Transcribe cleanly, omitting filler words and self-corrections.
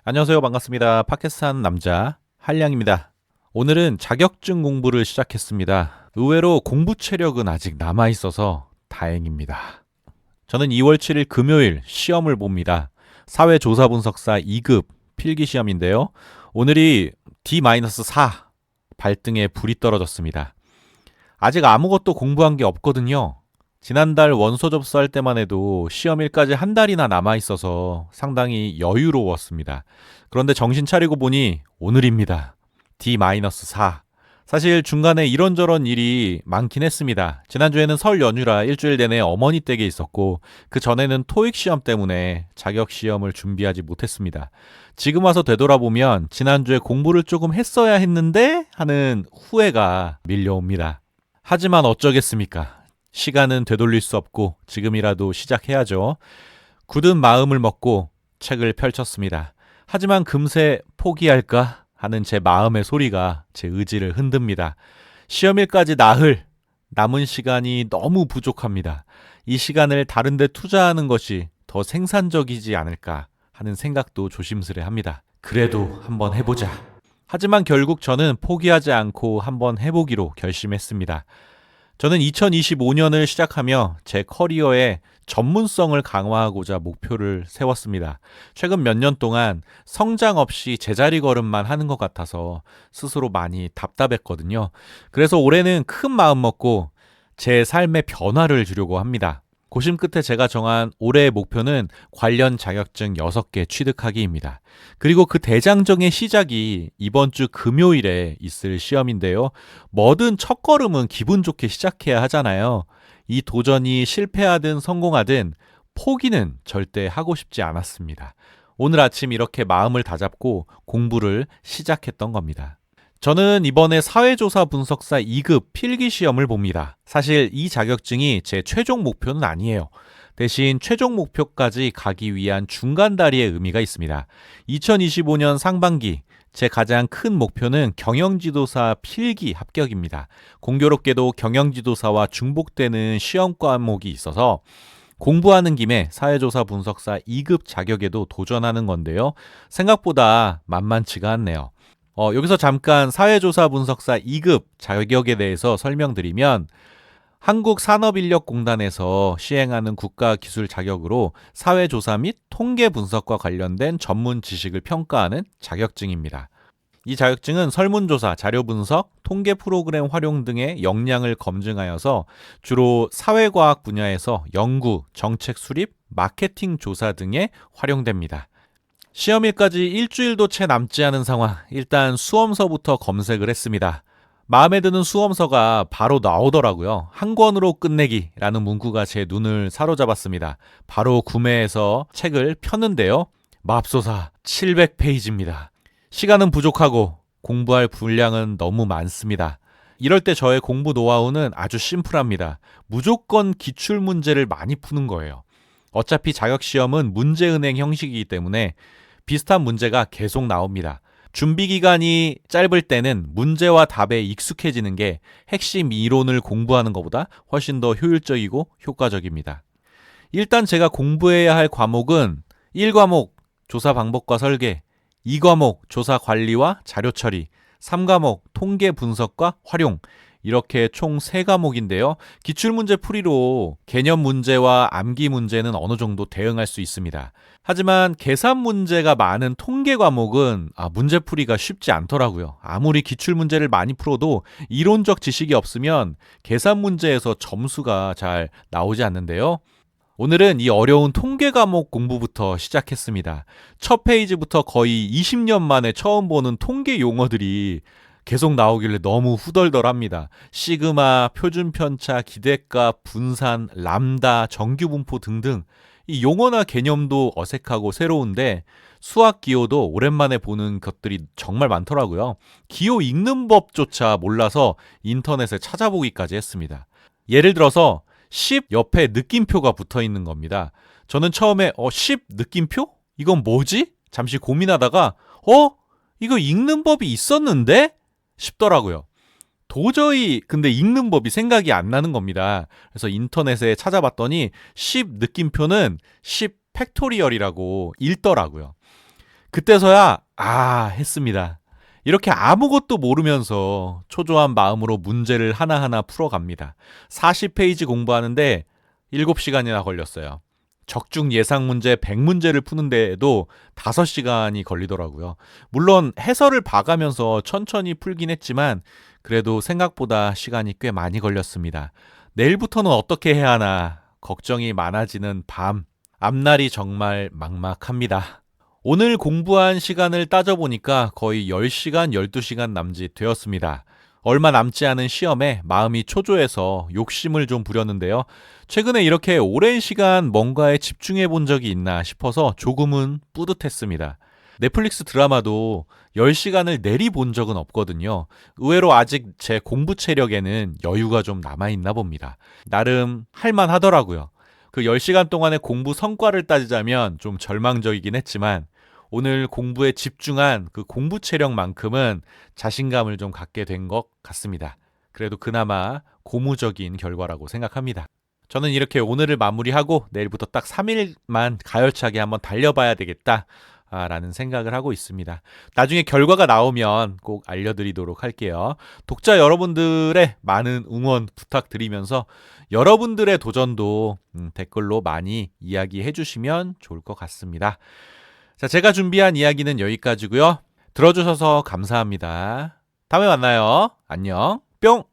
안녕하세요. 반갑습니다. 팟캐스트 하는 남자 한량입니다. 오늘은 자격증 공부를 시작했습니다. 의외로 공부 체력은 아직 남아있어서 다행입니다. 저는 2월 7일 금요일 시험을 봅니다. 사회조사분석사 2급 필기시험인데요. 오늘이 D-4 발등에 불이 떨어졌습니다. 아직 아무것도 공부한 게 없거든요. 지난달 원서 접수할 때만 해도 시험일까지 한 달이나 남아있어서 상당히 여유로웠습니다. 그런데 정신 차리고 보니 오늘입니다. D-4. 사실 중간에 이런저런 일이 많긴 했습니다. 지난주에는 설 연휴라 일주일 내내 어머니 댁에 있었고 그 전에는 토익 시험 때문에 자격 시험을 준비하지 못했습니다. 지금 와서 되돌아보면 지난주에 공부를 조금 했어야 했는데 하는 후회가 밀려옵니다. 하지만 어쩌겠습니까? 시간은 되돌릴 수 없고 지금이라도 시작해야죠. 굳은 마음을 먹고 책을 펼쳤습니다. 하지만 금세 포기할까 하는 제 마음의 소리가 제 의지를 흔듭니다. 시험일까지 나흘, 남은 시간이 너무 부족합니다. 이 시간을 다른 데 투자하는 것이 더 생산적이지 않을까 하는 생각도 조심스레 합니다. 그래도 한번 해보자. 하지만 결국 저는 포기하지 않고 한번 해보기로 결심했습니다. 저는 2025년을 시작하며 제 커리어의 전문성을 강화하고자 목표를 세웠습니다. 최근 몇 년 동안 성장 없이 제자리 걸음만 하는 것 같아서 스스로 많이 답답했거든요. 그래서 올해는 큰 마음 먹고 제 삶의 변화를 주려고 합니다. 고심 끝에 제가 정한 올해의 목표는 관련 자격증 6개 취득하기입니다. 그리고 그 대장정의 시작이 이번 주 금요일에 있을 시험인데요. 뭐든 첫걸음은 기분 좋게 시작해야 하잖아요. 이 도전이 실패하든 성공하든 포기는 절대 하고 싶지 않았습니다. 오늘 아침 이렇게 마음을 다잡고 공부를 시작했던 겁니다. 저는 이번에 사회조사 분석사 2급 필기시험을 봅니다. 사실 이 자격증이 제 최종 목표는 아니에요. 대신 최종 목표까지 가기 위한 중간 다리의 의미가 있습니다. 2025년 상반기 제 가장 큰 목표는 경영지도사 필기 합격입니다. 공교롭게도 경영지도사와 중복되는 시험 과목이 있어서 공부하는 김에 사회조사 분석사 2급 자격에도 도전하는 건데요. 생각보다 만만치가 않네요. 여기서 잠깐 사회조사 분석사 2급 자격에 대해서 설명드리면 한국산업인력공단에서 시행하는 국가기술 자격으로 사회조사 및 통계분석과 관련된 전문 지식을 평가하는 자격증입니다. 이 자격증은 설문조사, 자료분석, 통계 프로그램 활용 등의 역량을 검증하여서 주로 사회과학 분야에서 연구, 정책 수립, 마케팅 조사 등에 활용됩니다. 시험일까지 일주일도 채 남지 않은 상황, 일단 수험서부터 검색을 했습니다. 마음에 드는 수험서가 바로 나오더라고요. 한 권으로 끝내기라는 문구가 제 눈을 사로잡았습니다. 바로 구매해서 책을 폈는데요. 맙소사 700페이지입니다. 시간은 부족하고 공부할 분량은 너무 많습니다. 이럴 때 저의 공부 노하우는 아주 심플합니다. 무조건 기출문제를 많이 푸는 거예요. 어차피 자격시험은 문제은행 형식이기 때문에 비슷한 문제가 계속 나옵니다. 준비 기간이 짧을 때는 문제와 답에 익숙해지는 게 핵심 이론을 공부하는 것보다 훨씬 더 효율적이고 효과적입니다. 일단 제가 공부해야 할 과목은 1과목 조사 방법과 설계, 2과목 조사 관리와 자료 처리, 3과목 통계 분석과 활용, 이렇게 총 3과목인데요. 기출문제 풀이로 개념 문제와 암기 문제는 어느 정도 대응할 수 있습니다. 하지만 계산 문제가 많은 통계 과목은 문제 풀이가 쉽지 않더라고요. 아무리 기출문제를 많이 풀어도 이론적 지식이 없으면 계산 문제에서 점수가 잘 나오지 않는데요. 오늘은 이 어려운 통계 과목 공부부터 시작했습니다. 첫 페이지부터 거의 20년 만에 처음 보는 통계 용어들이 계속 나오길래 너무 후덜덜합니다. 시그마, 표준편차, 기대값, 분산, 람다, 정규분포 등등 이 용어나 개념도 어색하고 새로운데 수학 기호도 오랜만에 보는 것들이 정말 많더라고요. 기호 읽는 법조차 몰라서 인터넷에 찾아보기까지 했습니다. 예를 들어서 10 옆에 느낌표가 붙어 있는 겁니다. 저는 처음에 10 느낌표? 이건 뭐지? 잠시 고민하다가 이거 읽는 법이 있었는데? 싶더라고요. 도저히 근데 읽는 법이 생각이 안 나는 겁니다. 그래서 인터넷에 찾아봤더니 10 느낌표는 10 팩토리얼이라고 읽더라고요. 그때서야 했습니다. 이렇게 아무것도 모르면서 초조한 마음으로 문제를 하나하나 풀어갑니다. 40페이지 공부하는데 7시간이나 걸렸어요. 적중 예상 문제 100문제를 푸는데에도 5시간이 걸리더라고요. 물론 해설을 봐가면서 천천히 풀긴 했지만 그래도 생각보다 시간이 꽤 많이 걸렸습니다. 내일부터는 어떻게 해야 하나 걱정이 많아지는 밤. 앞날이 정말 막막합니다. 오늘 공부한 시간을 따져보니까 거의 10시간, 12시간 남짓 되었습니다. 얼마 남지 않은 시험에 마음이 초조해서 욕심을 좀 부렸는데요. 최근에 이렇게 오랜 시간 뭔가에 집중해 본 적이 있나 싶어서 조금은 뿌듯했습니다. 넷플릭스 드라마도 10시간을 내리 본 적은 없거든요. 의외로 아직 제 공부 체력에는 여유가 좀 남아있나 봅니다. 나름 할만하더라고요. 그 10시간 동안의 공부 성과를 따지자면 좀 절망적이긴 했지만 오늘 공부에 집중한 그 공부 체력만큼은 자신감을 좀 갖게 된 것 같습니다. 그래도 그나마 고무적인 결과라고 생각합니다. 저는 이렇게 오늘을 마무리하고 내일부터 딱 3일만 가열차게 한번 달려봐야 되겠다. 라는 생각을 하고 있습니다. 나중에 결과가 나오면 꼭 알려드리도록 할게요. 독자 여러분들의 많은 응원 부탁드리면서 여러분들의 도전도 댓글로 많이 이야기해 주시면 좋을 것 같습니다. 자, 제가 준비한 이야기는 여기까지고요. 들어주셔서 감사합니다. 다음에 만나요. 안녕. 뿅!